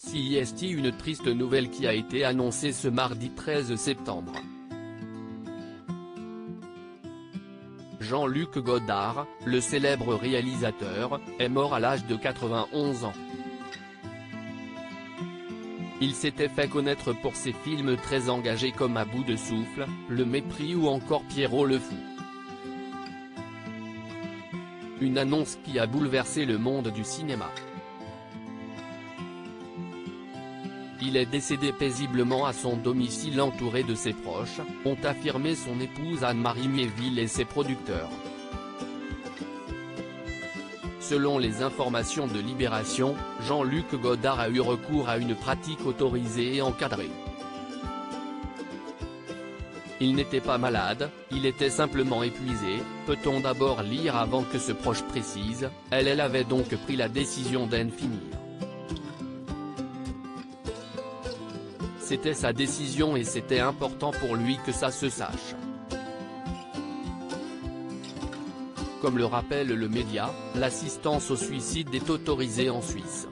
CIST, une triste nouvelle qui a été annoncée ce mardi 13 septembre. Jean-Luc Godard, le célèbre réalisateur, est mort à l'âge de 91 ans. Il s'était fait connaître pour ses films très engagés comme À bout de souffle, Le Mépris ou encore Pierrot le Fou. Une annonce qui a bouleversé le monde du cinéma. Il est décédé paisiblement à son domicile entouré de ses proches, ont affirmé son épouse Anne-Marie Miéville et ses producteurs. Selon les informations de Libération, Jean-Luc Godard a eu recours à une pratique autorisée et encadrée. Il n'était pas malade, il était simplement épuisé, peut-on d'abord lire avant que ce proche précise, elle avait donc pris la décision d'en finir. C'était sa décision et c'était important pour lui que ça se sache. Comme le rappelle le média, l'assistance au suicide est autorisée en Suisse.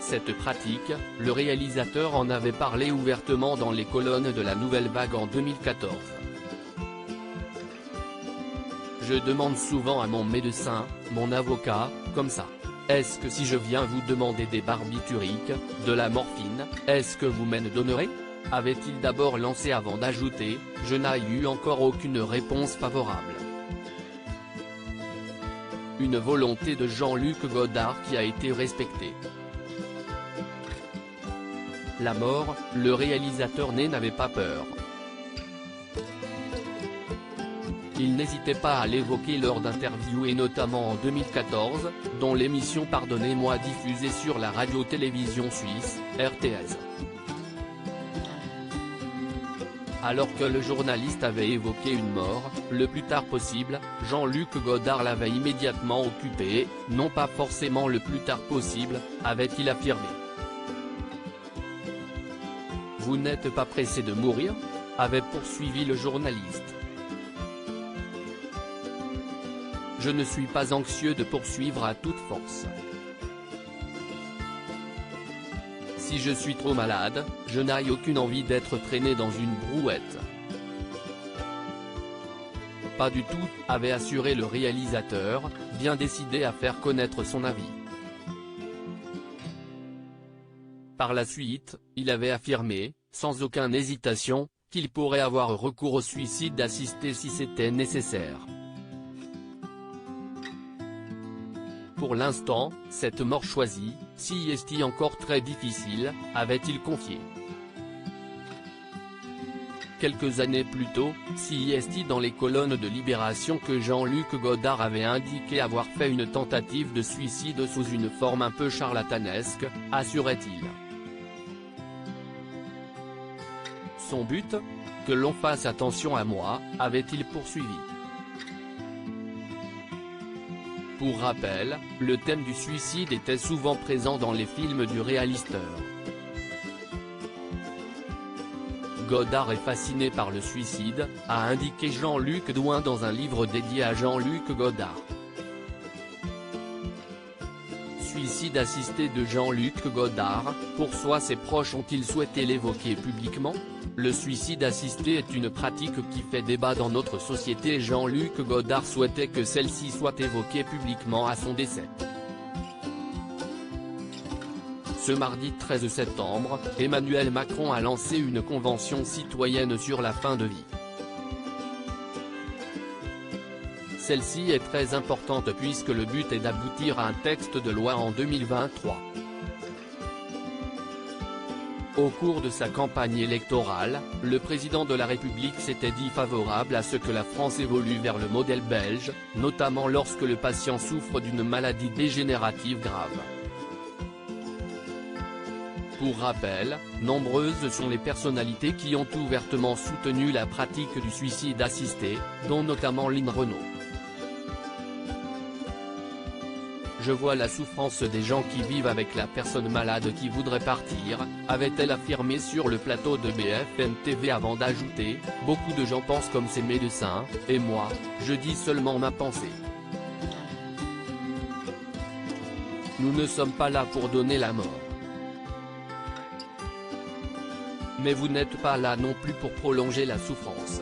Cette pratique, le réalisateur en avait parlé ouvertement dans les colonnes de la Nouvelle Vague en 2014. Je demande souvent à mon médecin, mon avocat, comme ça. Est-ce que si je viens vous demander des barbituriques, de la morphine, est-ce que vous m'en donnerez ? Avait-il d'abord lancé avant d'ajouter, je n'ai eu encore aucune réponse favorable. Une volonté de Jean-Luc Godard qui a été respectée. La mort, le réalisateur né n'avait pas peur. Il n'hésitait pas à l'évoquer lors d'interviews et notamment en 2014, dont l'émission Pardonnez-moi diffusée sur la radio-télévision suisse, RTS. Alors que le journaliste avait évoqué une mort, le plus tard possible, Jean-Luc Godard l'avait immédiatement occupé, non pas forcément le plus tard possible, avait-il affirmé. Vous n'êtes pas pressé de mourir ? Avait poursuivi le journaliste. Je ne suis pas anxieux de poursuivre à toute force. Si je suis trop malade, je n'ai aucune envie d'être traîné dans une brouette. Pas du tout, avait assuré le réalisateur, bien décidé à faire connaître son avis. Par la suite, il avait affirmé, sans aucune hésitation, qu'il pourrait avoir recours au suicide assisté si c'était nécessaire. Pour l'instant, cette mort choisie, si est-il encore très difficile, avait-il confié. Quelques années plus tôt, si est-il dans les colonnes de Libération que Jean-Luc Godard avait indiqué avoir fait une tentative de suicide sous une forme un peu charlatanesque, assurait-il. Son but ? Que l'on fasse attention à moi, avait-il poursuivi. Pour rappel, le thème du suicide était souvent présent dans les films du réalisateur. Godard est fasciné par le suicide, a indiqué Jean-Luc Douin dans un livre dédié à Jean-Luc Godard. Suicide assisté de Jean-Luc Godard, pour soi ses proches ont-ils souhaité l'évoquer publiquement ? Le suicide assisté est une pratique qui fait débat dans notre société et Jean-Luc Godard souhaitait que celle-ci soit évoquée publiquement à son décès. Ce mardi 13 septembre, Emmanuel Macron a lancé une convention citoyenne sur la fin de vie. Celle-ci est très importante puisque le but est d'aboutir à un texte de loi en 2023. Au cours de sa campagne électorale, le président de la République s'était dit favorable à ce que la France évolue vers le modèle belge, notamment lorsque le patient souffre d'une maladie dégénérative grave. Pour rappel, nombreuses sont les personnalités qui ont ouvertement soutenu la pratique du suicide assisté, dont notamment Lynn Renaud. Je vois la souffrance des gens qui vivent avec la personne malade qui voudrait partir, avait-elle affirmé sur le plateau de BFM TV avant d'ajouter, beaucoup de gens pensent comme ces médecins, et moi, je dis seulement ma pensée. Nous ne sommes pas là pour donner la mort. Mais vous n'êtes pas là non plus pour prolonger la souffrance.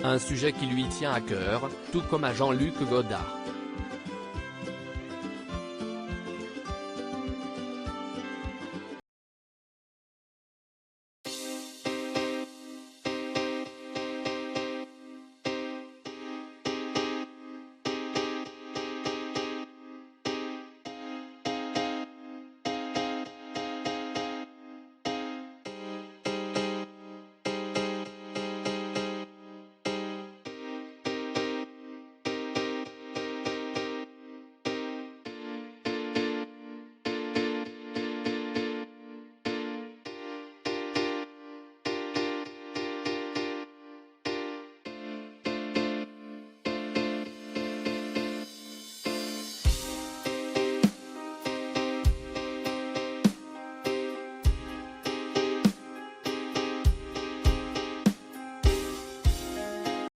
Un sujet qui lui tient à cœur, tout comme à Jean-Luc Godard.